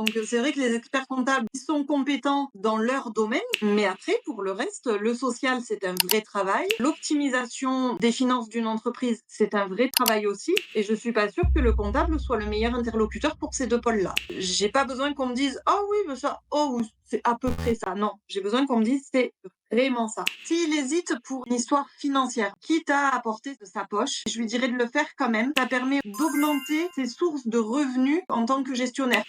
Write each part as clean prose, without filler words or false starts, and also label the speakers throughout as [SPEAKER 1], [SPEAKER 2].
[SPEAKER 1] Donc c'est vrai que les experts comptables, ils sont compétents dans leur domaine, mais après, pour le reste, le social, c'est un vrai travail. L'optimisation des finances d'une entreprise, c'est un vrai travail aussi. Et je suis pas sûre que le comptable soit le meilleur interlocuteur pour ces deux pôles-là. J'ai pas besoin qu'on me dise oh oui, mais ça, oh oui, c'est à peu près ça. Non, j'ai besoin qu'on me dise c'est vraiment ça. S'il hésite pour une histoire financière, quitte à apporter de sa poche, je lui dirais de le faire quand même. Ça permet d'augmenter ses sources de revenus en tant que gestionnaire.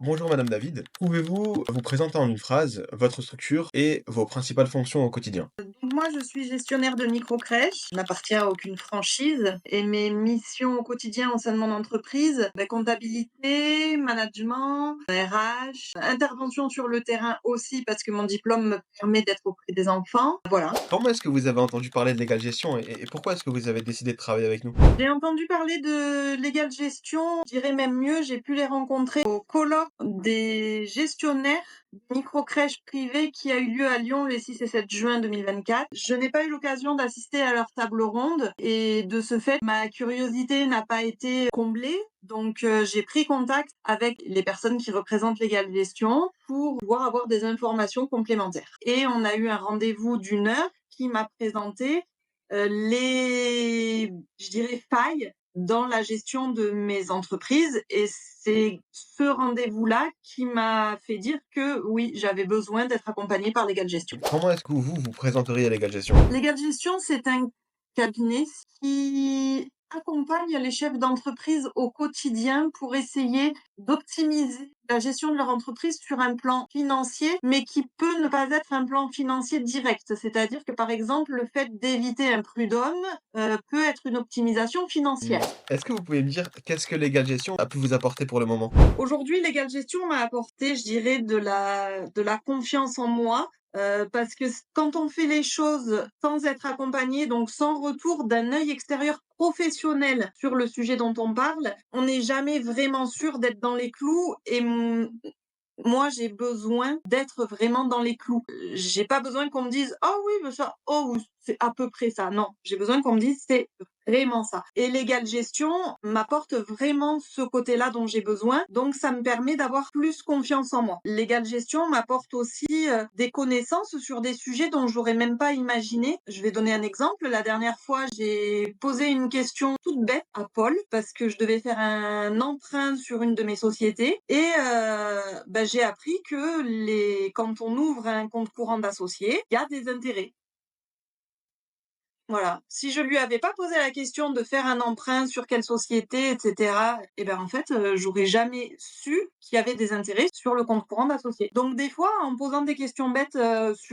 [SPEAKER 2] Bonjour Madame David, pouvez-vous vous présenter en une phrase votre structure et vos principales fonctions au quotidien?
[SPEAKER 1] Donc moi, je suis gestionnaire de micro-crèche. Je n'appartiens à aucune franchise et mes missions au quotidien au sein de mon entreprise, comptabilité, management, RH, intervention sur le terrain aussi parce que mon diplôme me permet d'être auprès des enfants. Voilà.
[SPEAKER 2] Comment est-ce que vous avez entendu parler de Légal Gestion et pourquoi est-ce que vous avez décidé de travailler avec nous?
[SPEAKER 1] J'ai entendu parler de Legal Gestion, je dirais même mieux, j'ai pu les rencontrer au colloque des gestionnaires de micro-crèches privées qui a eu lieu à Lyon les 6 et 7 juin 2024. Je n'ai pas eu l'occasion d'assister à leur table ronde et de ce fait, ma curiosité n'a pas été comblée. Donc, j'ai pris contact avec les personnes qui représentent Legal Gestion pour pouvoir avoir des informations complémentaires. Et on a eu un rendez-vous d'une heure qui m'a présenté les, je dirais, failles dans la gestion de mes entreprises et c'est ce rendez-vous-là qui m'a fait dire que oui, j'avais besoin d'être accompagnée par Legal Gestion.
[SPEAKER 2] Comment est-ce que vous vous présenteriez à Légal Gestion?
[SPEAKER 1] Legal Gestion, c'est un cabinet qui accompagne les chefs d'entreprise au quotidien pour essayer d'optimiser la gestion de leur entreprise sur un plan financier, mais qui peut ne pas être un plan financier direct. C'est-à-dire que, par exemple, le fait d'éviter un prud'homme peut être une optimisation financière.
[SPEAKER 2] Est-ce que vous pouvez me dire qu'est-ce que Légal Gestion a pu vous apporter pour le moment?
[SPEAKER 1] Aujourd'hui, Legal Gestion m'a apporté, je dirais, de la confiance en moi, parce que quand on fait les choses sans être accompagné, donc sans retour d'un œil extérieur professionnel sur le sujet dont on parle, on n'est jamais vraiment sûr d'être dans les clous et moi, j'ai besoin d'être vraiment dans les clous. J'ai pas besoin qu'on me dise: «Oh oui, mais ça, oh oui, c'est à peu près ça». Non, j'ai besoin qu'on me dise: «C'est vraiment ça». Et Legal Gestion m'apporte vraiment ce côté-là dont j'ai besoin, donc ça me permet d'avoir plus confiance en moi. Legal Gestion m'apporte aussi, des connaissances sur des sujets dont j'aurais même pas imaginé. Je vais donner un exemple. La dernière fois, j'ai posé une question toute bête à Paul parce que je devais faire un emprunt sur une de mes sociétés et j'ai appris que quand on ouvre un compte courant d'associé, il y a des intérêts. Voilà. Si je lui avais pas posé la question de faire un emprunt sur quelle société et cetera en fait, j'aurais jamais su qu'il y avait des intérêts sur le compte courant d'associé. Donc des fois, en posant des questions bêtes,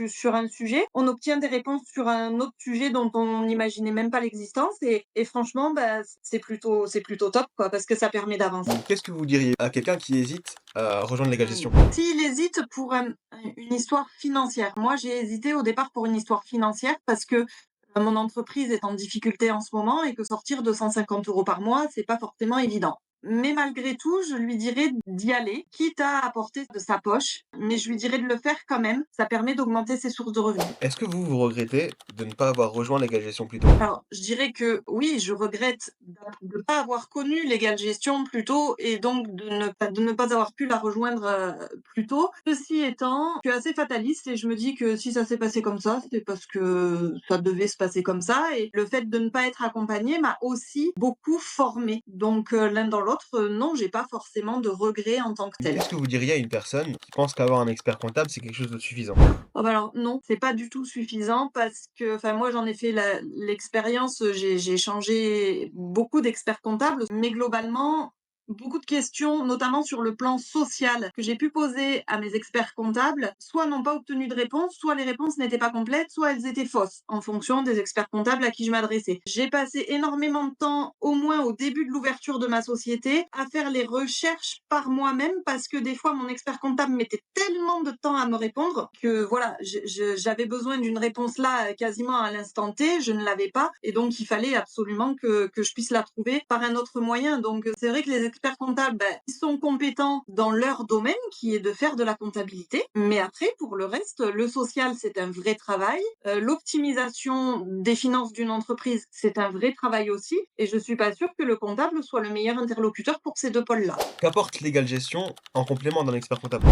[SPEAKER 1] sur un sujet, on obtient des réponses sur un autre sujet dont on n'imaginait même pas l'existence et franchement, c'est plutôt top, quoi, parce que ça permet d'avancer.
[SPEAKER 2] Qu'est-ce que vous diriez à quelqu'un qui hésite à rejoindre Légal Gestion?
[SPEAKER 1] S'il hésite pour une histoire financière, moi j'ai hésité au départ pour une histoire financière parce que mon entreprise est en difficulté en ce moment et que sortir 250 € par mois, c'est pas forcément évident. Mais malgré tout, je lui dirais d'y aller, quitte à apporter de sa poche, mais je lui dirais de le faire quand même. Ça permet d'augmenter ses sources de revenus.
[SPEAKER 2] Est-ce que vous regrettez de ne pas avoir rejoint Légal Gestion plus tôt?
[SPEAKER 1] Alors, je dirais que oui, je regrette de ne pas avoir connu Legal Gestion plus tôt et donc de ne pas avoir pu la rejoindre plus tôt. Ceci étant, je suis assez fataliste et je me dis que si ça s'est passé comme ça, c'est parce que ça devait se passer comme ça. Et le fait de ne pas être accompagnée m'a aussi beaucoup formée. Donc l'un dans l'autre, non, j'ai pas forcément de regrets en tant que tel.
[SPEAKER 2] Qu'est-ce que vous diriez à une personne qui pense qu'avoir un expert comptable, c'est quelque chose de suffisant?
[SPEAKER 1] Oh alors non, c'est pas du tout suffisant parce que enfin moi j'en ai fait l'expérience, j'ai changé beaucoup d'experts comptables, mais globalement, beaucoup de questions, notamment sur le plan social, que j'ai pu poser à mes experts comptables, soit n'ont pas obtenu de réponse, soit les réponses n'étaient pas complètes, soit elles étaient fausses, en fonction des experts comptables à qui je m'adressais. J'ai passé énormément de temps, au moins au début de l'ouverture de ma société, à faire les recherches par moi-même parce que des fois mon expert comptable mettait tellement de temps à me répondre que voilà, j'avais besoin d'une réponse là quasiment à l'instant T, je ne l'avais pas et donc il fallait absolument que je puisse la trouver par un autre moyen. Donc c'est vrai que les experts comptables, ils sont compétents dans leur domaine, qui est de faire de la comptabilité. Mais après, pour le reste, le social, c'est un vrai travail. L'optimisation des finances d'une entreprise, c'est un vrai travail aussi. Et je suis pas sûre que le comptable soit le meilleur interlocuteur pour ces 2 pôles-là.
[SPEAKER 2] Qu'apporte Legal Gestion en complément d'un expert comptable?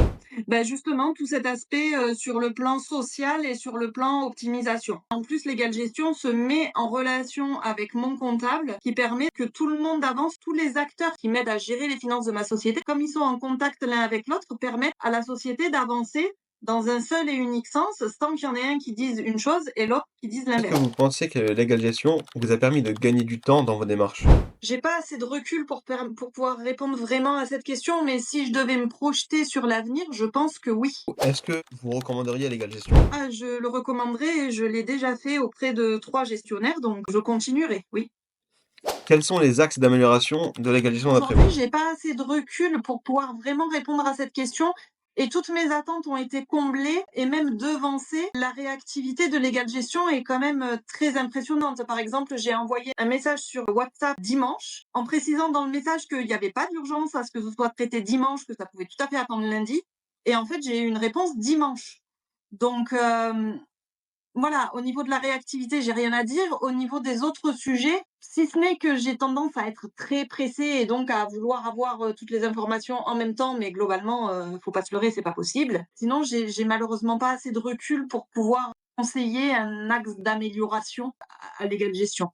[SPEAKER 1] Justement, tout cet aspect, sur le plan social et sur le plan optimisation. En plus, Legal Gestion se met en relation avec mon comptable qui permet que tout le monde avance. Tous les acteurs qui m'aident à gérer les finances de ma société, comme ils sont en contact l'un avec l'autre, permettent à la société d'avancer dans un seul et unique sens, sans qu'il y en ait un qui dise une chose et l'autre qui dise
[SPEAKER 2] Est-ce que
[SPEAKER 1] l'inverse.
[SPEAKER 2] vous pensez que Legal Gestion vous a permis de gagner du temps dans vos démarches?
[SPEAKER 1] J'ai pas assez de recul pour pouvoir répondre vraiment à cette question, mais si je devais me projeter sur l'avenir, je pense que oui.
[SPEAKER 2] Est-ce que vous recommanderiez Legal Gestion?
[SPEAKER 1] Ah, je le recommanderais et je l'ai déjà fait auprès de 3 gestionnaires, donc je continuerai, oui.
[SPEAKER 2] Quels sont les axes d'amélioration de Legal Gestion d'après
[SPEAKER 1] Aujourd'hui,
[SPEAKER 2] vous?
[SPEAKER 1] j'ai pas assez de recul pour pouvoir vraiment répondre à cette question et toutes mes attentes ont été comblées et même devancées. La réactivité de Legal Gestion est quand même, très impressionnante. Par exemple, j'ai envoyé un message sur WhatsApp dimanche, en précisant dans le message qu'il y avait pas d'urgence à ce que ce soit traité dimanche, que ça pouvait tout à fait attendre lundi et en fait, j'ai eu une réponse dimanche. Donc, voilà, au niveau de la réactivité, j'ai rien à dire. Au niveau des autres sujets, si ce n'est que j'ai tendance à être très pressée et donc à vouloir avoir, toutes les informations en même temps, mais globalement, faut pas se leurrer, c'est pas possible. Sinon, j'ai malheureusement pas assez de recul pour pouvoir conseiller un axe d'amélioration à l'égale gestion.